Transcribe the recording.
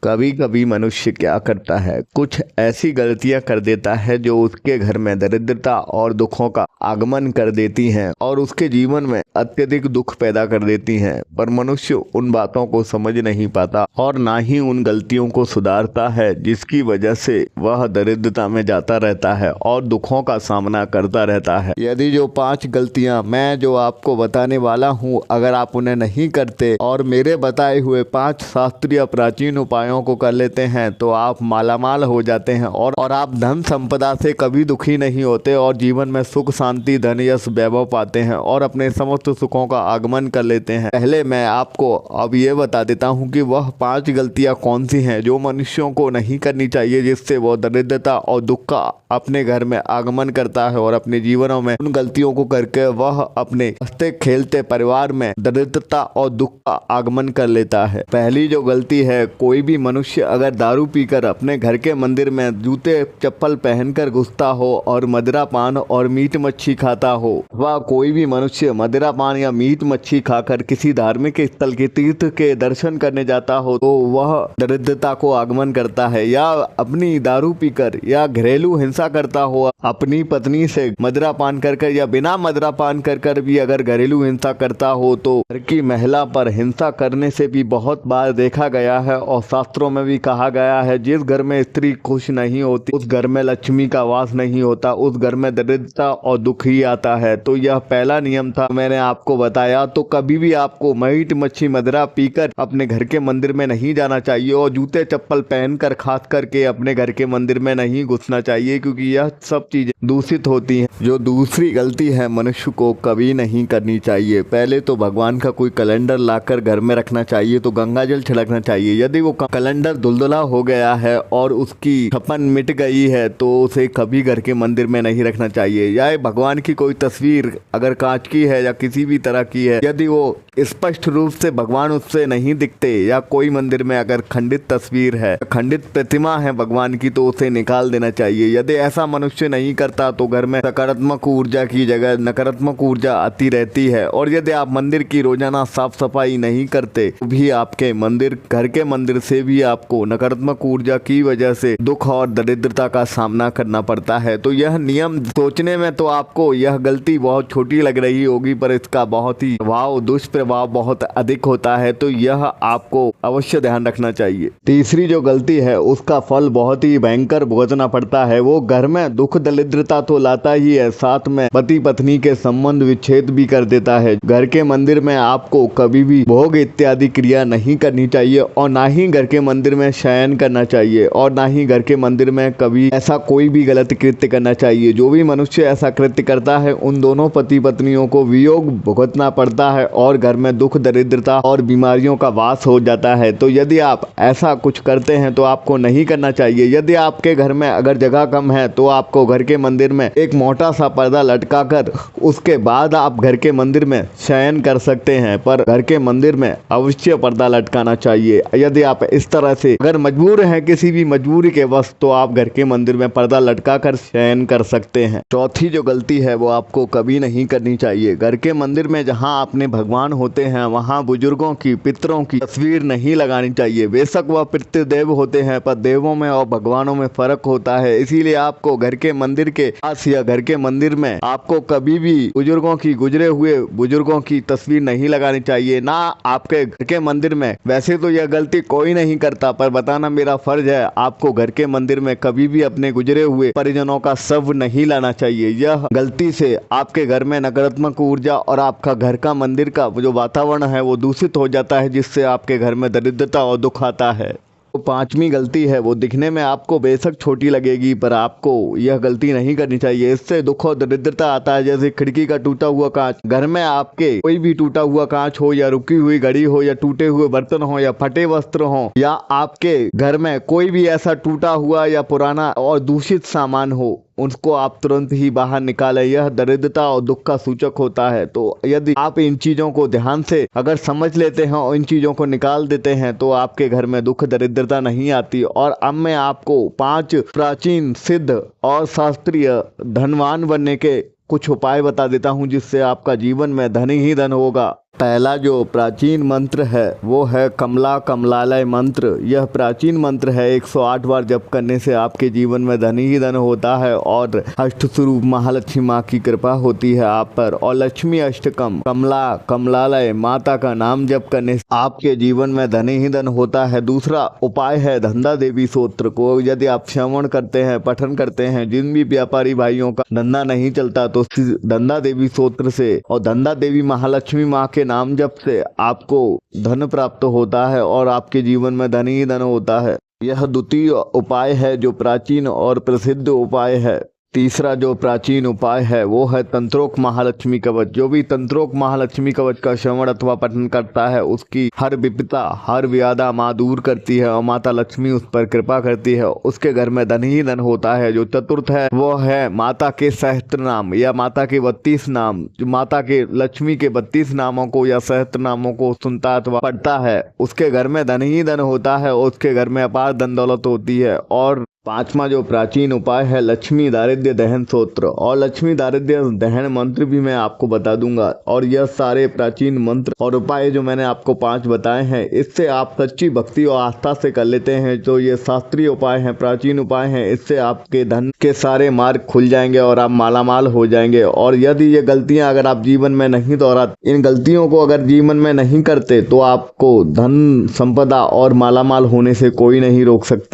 कभी कभी मनुष्य क्या करता है, कुछ ऐसी गलतियां कर देता है जो उसके घर में दरिद्रता और दुखों का आगमन कर देती हैं और उसके जीवन में अत्यधिक दुख पैदा कर देती हैं। पर मनुष्य उन बातों को समझ नहीं पाता और ना ही उन गलतियों को सुधारता है, जिसकी वजह से वह दरिद्रता में जाता रहता है और दुखों का सामना करता रहता है। यदि जो 5 गलतियां मैं जो आपको बताने वाला हूं, अगर आप उन्हें नहीं करते और मेरे बताए हुए 5 शास्त्रीय प्राचीन उपायों को कर लेते हैं तो आप मालामाल हो जाते हैं और आप धन संपदा से कभी दुखी नहीं होते और जीवन में सुख शांति धन यश वैभव पाते हैं और अपने समस्त सुखों का आगमन कर लेते हैं। पहले मैं आपको अब ये बता देता हूँ कि वह 5 गलतियाँ कौन सी हैं जो मनुष्यों को नहीं करनी चाहिए, जिससे वो दरिद्रता और दुख का अपने घर में आगमन करता है और अपने जीवनों में उन गलतियों को करके वह अपने हंसते खेलते परिवार में दरिद्रता और दुख का आगमन कर लेता है। पहली जो गलती है, कोई भी मनुष्य अगर दारू पीकर अपने घर के मंदिर में जूते चप्पल पहनकर घुसता हो और मदिरा पान और मीट मच्छी खाता हो, वह कोई भी मनुष्य मदिरा पान या मीट मच्छी खाकर किसी धार्मिक स्थल के तीर्थ के दर्शन करने जाता हो तो वह दरिद्रता को आगमन करता है। या अपनी दारू पीकर या घरेलू हिंसा करता हो, अपनी पत्नी से मदिरा पान कर या बिना मदिरा पान कर भी अगर घरेलू हिंसा करता हो तो घर की महिला पर हिंसा करने से भी बहुत बार देखा गया है और शास्त्रों में भी कहा गया है, जिस घर में स्त्री खुश नहीं होती उस घर में लक्ष्मी का वास नहीं होता, उस घर में दरिद्रता और दुख ही आता है। तो यह पहला नियम था, मैंने आपको बताया। तो कभी भी आपको मीट मच्छी मदिरा पीकर अपने घर के मंदिर में नहीं जाना चाहिए और जूते चप्पल पहनकर खास करके अपने घर के मंदिर में नहीं घुसना चाहिए, क्योंकि यह सब चीजें दूषित होती हैं। जो दूसरी गलती है, मनुष्य को कभी नहीं करनी चाहिए। पहले तो भगवान का कोई कैलेंडर लाकर घर में रखना चाहिए, तो गंगा जल छिड़कना चाहिए। यदि वो कैलेंडर धुलधुला हो गया है और उसकी छपन मिट गई है तो उसे कभी घर के मंदिर में नहीं रखना चाहिए। या भगवान की कोई तस्वीर अगर कांच की है या किसी भी तरह की है, यदि वो स्पष्ट रूप से भगवान उससे नहीं दिखते या कोई मंदिर में अगर खंडित तस्वीर है, खंडित प्रतिमा है भगवान की, तो उसे निकाल देना चाहिए। यदि ऐसा मनुष्य नहीं करता तो घर में सकारात्मक ऊर्जा की जगह नकारात्मक ऊर्जा आती रहती है। और यदि आप मंदिर की रोजाना साफ सफाई नहीं करते तो भी आपके मंदिर घर के मंदिर से भी आपको नकारात्मक ऊर्जा की वजह से दुख और दरिद्रता का सामना करना पड़ता है। तो यह नियम सोचने में तो आपको यह गलती बहुत छोटी लग रही होगी, पर इसका बहुत ही दुष्प्रभाव बहुत अधिक होता है, तो यह आपको अवश्य ध्यान रखना चाहिए। तीसरी जो गलती है उसका फल बहुत ही भयंकर भुगतना पड़ता है। वो घर में दुख दरिद्रता तो लाता ही है, साथ में पति पत्नी के संबंध विच्छेद भी कर देता है। घर के मंदिर में आपको कभी भी भोग इत्यादि क्रिया नहीं करनी चाहिए और ना ही घर के मंदिर में शयन करना चाहिए और ना ही घर के मंदिर में कभी ऐसा कोई भी गलत कृत्य करना चाहिए। जो भी मनुष्य ऐसा कृत्य करता है उन दोनों पति पत्नियों को वियोग भुगतना पड़ता है और घर में दुख दरिद्रता और बीमारियों का वास हो जाता है। तो यदि आप ऐसा कुछ करते हैं तो आपको नहीं करना चाहिए। यदि आपके घर में अगर जगह कम है तो आपको घर के मंदिर में एक मोटा सा पर्दा लटकाकर उसके बाद आप घर के मंदिर में शयन कर सकते हैं, पर घर के मंदिर में अवश्य पर्दा लटकाना चाहिए। यदि आप इस तरह से अगर मजबूर हैं किसी भी मजबूरी के वश, तो आप घर के मंदिर में पर्दा लटकाकर शयन कर सकते हैं। चौथी जो गलती है वो आपको कभी नहीं करनी चाहिए। घर के मंदिर में जहां अपने भगवान होते हैं वहां बुजुर्गों की पितरों की तस्वीर नहीं लगानी चाहिए। बेशक वह पितृदेव होते हैं, पर देवों में और भगवानों में फर्क होता है। इसीलिए आपको घर के मंदिर के पास या घर के मंदिर में आपको कभी भी बुजुर्गों की गुजरे हुए बुजुर्गों की तस्वीर नहीं लगानी चाहिए, ना आपके घर के मंदिर में। वैसे तो यह गलती कोई नहीं करता, पर बताना मेरा फर्ज है। आपको घर के मंदिर में कभी भी अपने गुजरे हुए परिजनों का शव नहीं लाना चाहिए। यह गलती से आपके घर में नकारात्मक ऊर्जा और आपका घर का मंदिर का जो वातावरण है वो दूषित हो जाता है, जिससे आपके घर में दरिद्रता और दुख आता है। तो 5वीं गलती है, वो दिखने में आपको बेशक छोटी लगेगी, पर आपको यह गलती नहीं करनी चाहिए। इससे दुख और दरिद्रता आता है। जैसे खिड़की का टूटा हुआ कांच, घर में आपके कोई भी टूटा हुआ कांच हो या रुकी हुई घड़ी हो या टूटे हुए बर्तन हो या फटे वस्त्र हो, या आपके घर में कोई भी ऐसा टूटा हुआ या पुराना और दूषित सामान हो, उसको आप तुरंत ही बाहर निकालें। यह दरिद्रता और दुख का सूचक होता है। तो यदि आप इन चीजों को ध्यान से अगर समझ लेते हैं और इन चीजों को निकाल देते हैं तो आपके घर में दुख दरिद्रता नहीं आती। और अब मैं आपको 5 प्राचीन सिद्ध और शास्त्रीय धनवान बनने के कुछ उपाय बता देता हूं, जिससे आपका जीवन में धन ही धन होगा। पहला जो प्राचीन मंत्र है वो है कमला कमलालय मंत्र। यह प्राचीन मंत्र है। 108 बार जप करने से आपके जीवन में धन ही धन होता है और अष्ट स्वरूप महालक्ष्मी माँ की कृपा होती है आप पर। और लक्ष्मी अष्टकम कमला कमलालय माता का नाम जप करने से आपके जीवन में धन ही धन होता है। दूसरा उपाय है धंधा देवी स्तोत्र को यदि आप श्रवण करते हैं, पठन करते हैं, जिन भी व्यापारी भाइयों का धंधा नहीं चलता तो धंधा देवी स्तोत्र से और धंधा देवी महालक्ष्मी माँ के नाम जप से आपको धन प्राप्त होता है और आपके जीवन में धन ही धन होता है। यह द्वितीय उपाय है जो प्राचीन और प्रसिद्ध उपाय है। तीसरा जो प्राचीन उपाय है वो है तंत्रोक्त महालक्ष्मी कवच। जो भी तंत्रोक्त महालक्ष्मी कवच का श्रवण अथवा पठन करता है उसकी हर विपदा हर व्याधा माँ दूर करती है और माता लक्ष्मी उस पर कृपा करती है, उसके घर में धन ही धन होता है। जो चतुर्थ है वो है माता के सहस्त्र नाम या माता के 32 नाम। जो माता के लक्ष्मी के 32 नामों को या सहस्त्र नामों को सुनता अथवा पढ़ता है उसके घर में धन ही धन होता है और उसके घर में अपार धन दौलत होती है। और पांचवा जो प्राचीन उपाय है लक्ष्मी दारिद्र्य दहन स्तोत्र और लक्ष्मी दारिद्र्य दहन मंत्र भी मैं आपको बता दूंगा। और यह सारे प्राचीन मंत्र और उपाय जो मैंने आपको 5 बताए हैं इससे आप सच्ची भक्ति और आस्था से कर लेते हैं। तो ये शास्त्रीय उपाय हैं, प्राचीन उपाय हैं, इससे आपके धन के सारे मार्ग खुल जाएंगे और आप मालामाल हो जाएंगे। और यदि ये गलतियां अगर आप जीवन में नहीं दोहराते, इन गलतियों को अगर जीवन में नहीं करते तो आपको धन संपदा और मालामाल होने से कोई नहीं रोक सकता।